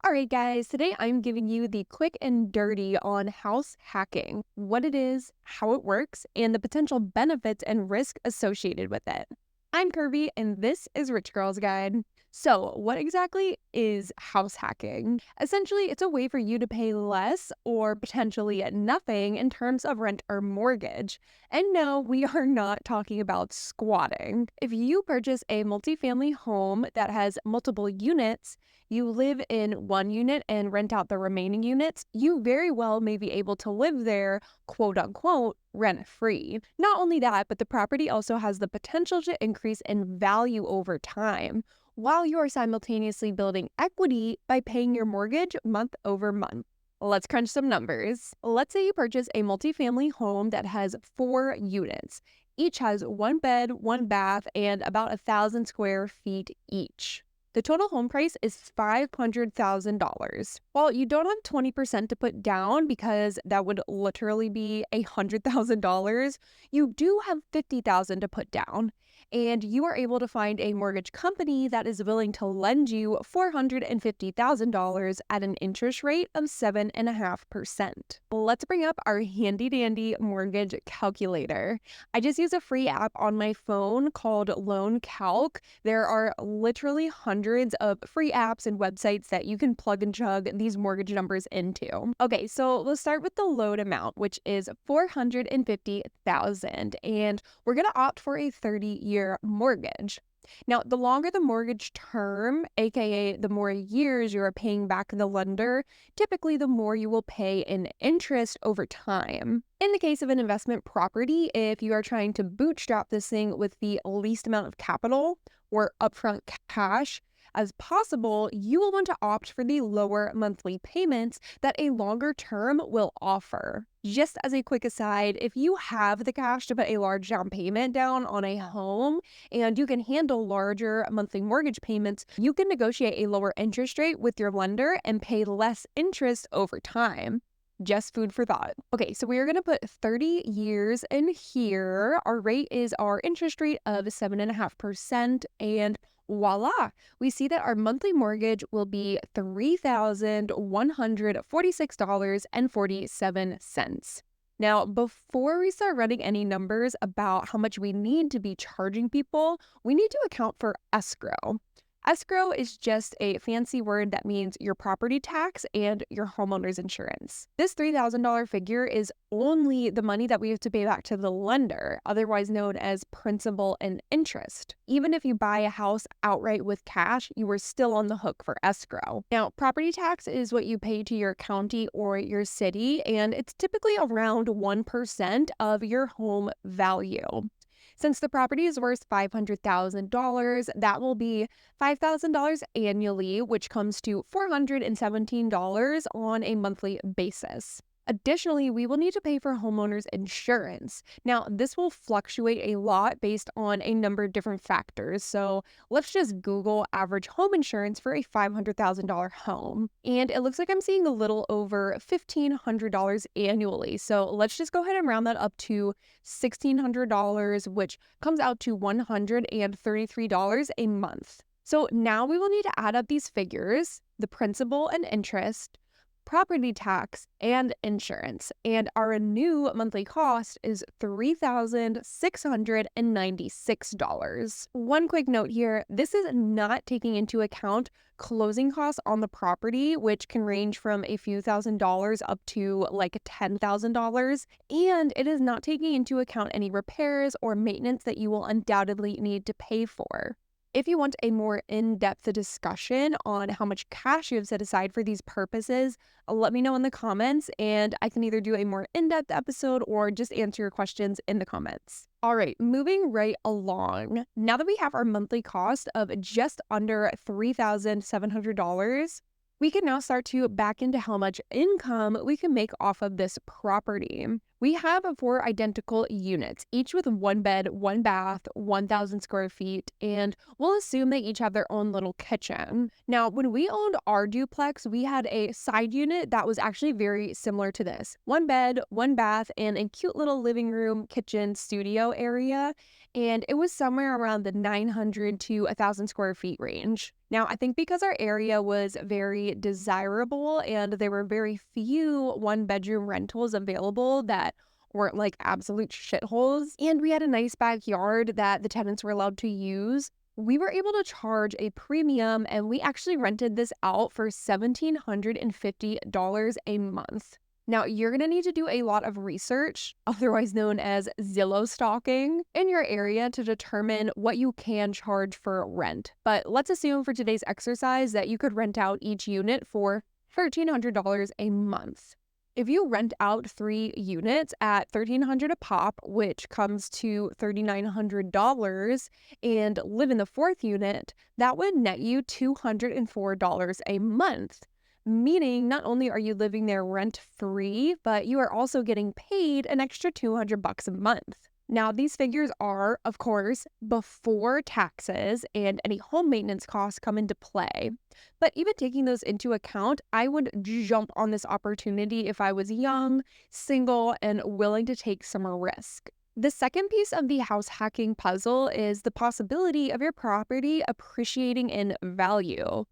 Alright guys, today I'm giving you the quick and dirty on house hacking, what it is, how it works, and the potential benefits and risk associated with it. I'm Kirby and this is Rich Girl's Guide. So, what exactly is house hacking? Essentially, it's a way for you to pay less or potentially nothing in terms of rent or mortgage. And no, we are not talking about squatting. If you purchase a multifamily home that has multiple units, you live in one unit and rent out the remaining units, you very well may be able to live there, quote unquote, rent free. Not only that, but the property also has the potential to increase in value over time, while you are simultaneously building equity by paying your mortgage month over month. Let's crunch some numbers. Let's say you purchase a multifamily home that has 4 units. Each has 1 bed, 1 bath, and about 1,000 square feet each. The total home price is $500,000. While you don't have 20% to put down because that would literally be $100,000, you do have $50,000 to put down. And you are able to find a mortgage company that is willing to lend you $450,000 at an interest rate of 7.5%. Let's bring up our handy dandy mortgage calculator. I just use a free app on my phone called Loan Calc. There are literally hundreds of free apps and websites that you can plug and chug these mortgage numbers into. Okay, so let's start with the loan amount, which is $450,000, and we're going to opt for a 30-year mortgage. Now, the longer the mortgage term, aka the more years you are paying back the lender, typically the more you will pay in interest over time. In the case of an investment property, if you are trying to bootstrap this thing with the least amount of capital or upfront cash as possible, you will want to opt for the lower monthly payments that a longer term will offer. Just as a quick aside, if you have the cash to put a large down payment down on a home and you can handle larger monthly mortgage payments, you can negotiate a lower interest rate with your lender and pay less interest over time. Just food for thought. Okay, so we are going to put 30 years in here. Our rate is our interest rate of 7.5%, and voila, we see that our monthly mortgage will be $3,146.47. Now, before we start running any numbers about how much we need to be charging people, we need to account for escrow. Escrow is just a fancy word that means your property tax and your homeowner's insurance. This $3,000 figure is only the money that we have to pay back to the lender, otherwise known as principal and interest. Even if you buy a house outright with cash, you are still on the hook for escrow. Now, property tax is what you pay to your county or your city, and it's typically around 1% of your home value. Since the property is worth $500,000, that will be $5,000 annually, which comes to $417 on a monthly basis. Additionally, we will need to pay for homeowners insurance. Now, this will fluctuate a lot based on a number of different factors. So let's just Google average home insurance for a $500,000 home. And it looks like I'm seeing a little over $1,500 annually. So let's just go ahead and round that up to $1,600, which comes out to $133 a month. So now we will need to add up these figures, the principal and interest, property tax, and insurance, and our new monthly cost is $3,696. One quick note here, this is not taking into account closing costs on the property, which can range from a few $1,000s up to like $10,000, and it is not taking into account any repairs or maintenance that you will undoubtedly need to pay for. If you want a more in-depth discussion on how much cash you have set aside for these purposes, let me know in the comments, and I can either do a more in-depth episode or just answer your questions in the comments. All right, moving right along. Now that we have our monthly cost of just under $3,700, we can now start to back into how much income we can make off of this property. We have 4 identical units, each with 1 bed, 1 bath, 1,000 square feet, and we'll assume they each have their own little kitchen. Now, when we owned our duplex, we had a side unit that was actually very similar to this. 1 bed, 1 bath, and a cute little living room, kitchen, studio area, and it was somewhere around the 900 to 1,000 square feet range. Now, I think because our area was very desirable and there were very few 1 bedroom rentals available that weren't like absolute shitholes, and we had a nice backyard that the tenants were allowed to use, we were able to charge a premium, and we actually rented this out for $1,750 a month. Now, you're going to need to do a lot of research, otherwise known as Zillow stalking, in your area to determine what you can charge for rent. But let's assume for today's exercise that you could rent out each unit for $1,300 a month. If you rent out 3 units at $1,300 a pop, which comes to $3,900, and live in the 4th unit, that would net you $204 a month. Meaning not only are you living there rent-free, but you are also getting paid an extra $200 a month. Now, these figures are, of course, before taxes and any home maintenance costs come into play. But even taking those into account, I would jump on this opportunity if I was young, single, and willing to take some risk. The second piece of the house hacking puzzle is the possibility of your property appreciating in value,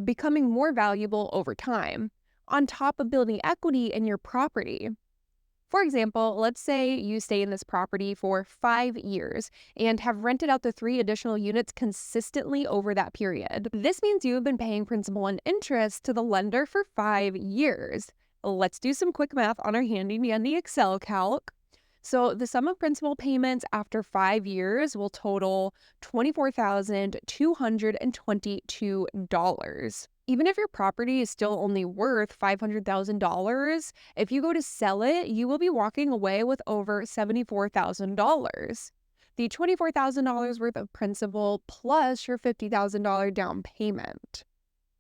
becoming more valuable over time, on top of building equity in your property. For example, let's say you stay in this property for 5 years and have rented out the 3 additional units consistently over that period. This means you have been paying principal and interest to the lender for 5 years. Let's do some quick math on our handy-dandy Excel calc. So the sum of principal payments after 5 years will total $24,222. Even if your property is still only worth $500,000, if you go to sell it, you will be walking away with over $74,000. The $24,000 worth of principal plus your $50,000 down payment.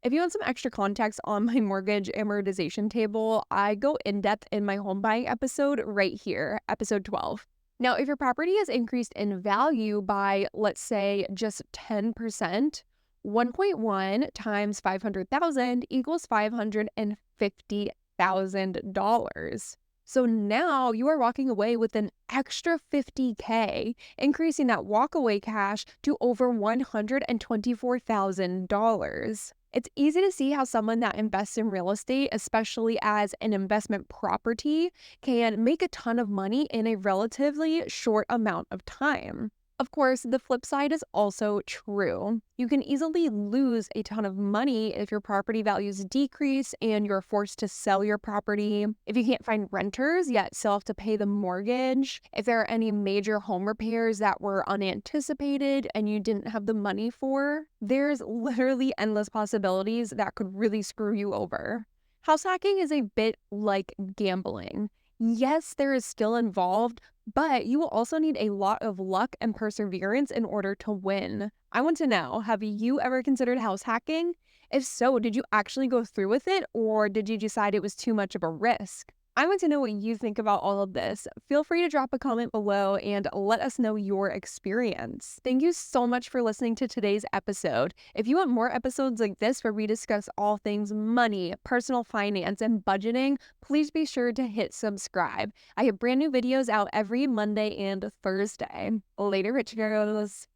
If you want some extra context on my mortgage amortization table, I go in depth in my home buying episode right here, episode 12. Now, if your property has increased in value by, let's say, just 10%, 1.1 times 500,000 equals $550,000. So now you are walking away with an extra $50K, increasing that walkaway cash to over $124,000. It's easy to see how someone that invests in real estate, especially as an investment property, can make a ton of money in a relatively short amount of time. Of course, the flip side is also true. You can easily lose a ton of money if your property values decrease and you're forced to sell your property, if you can't find renters yet still have to pay the mortgage, if there are any major home repairs that were unanticipated and you didn't have the money for. There's literally endless possibilities that could really screw you over. House hacking is a bit like gambling. Yes, there is skill involved, but you will also need a lot of luck and perseverance in order to win. I want to know, have you ever considered house hacking? If so, did you actually go through with it, or did you decide it was too much of a risk? I want to know what you think about all of this. Feel free to drop a comment below and let us know your experience. Thank you so much for listening to today's episode. If you want more episodes like this where we discuss all things money, personal finance, and budgeting, please be sure to hit subscribe. I have brand new videos out every Monday and Thursday. Later, rich girls.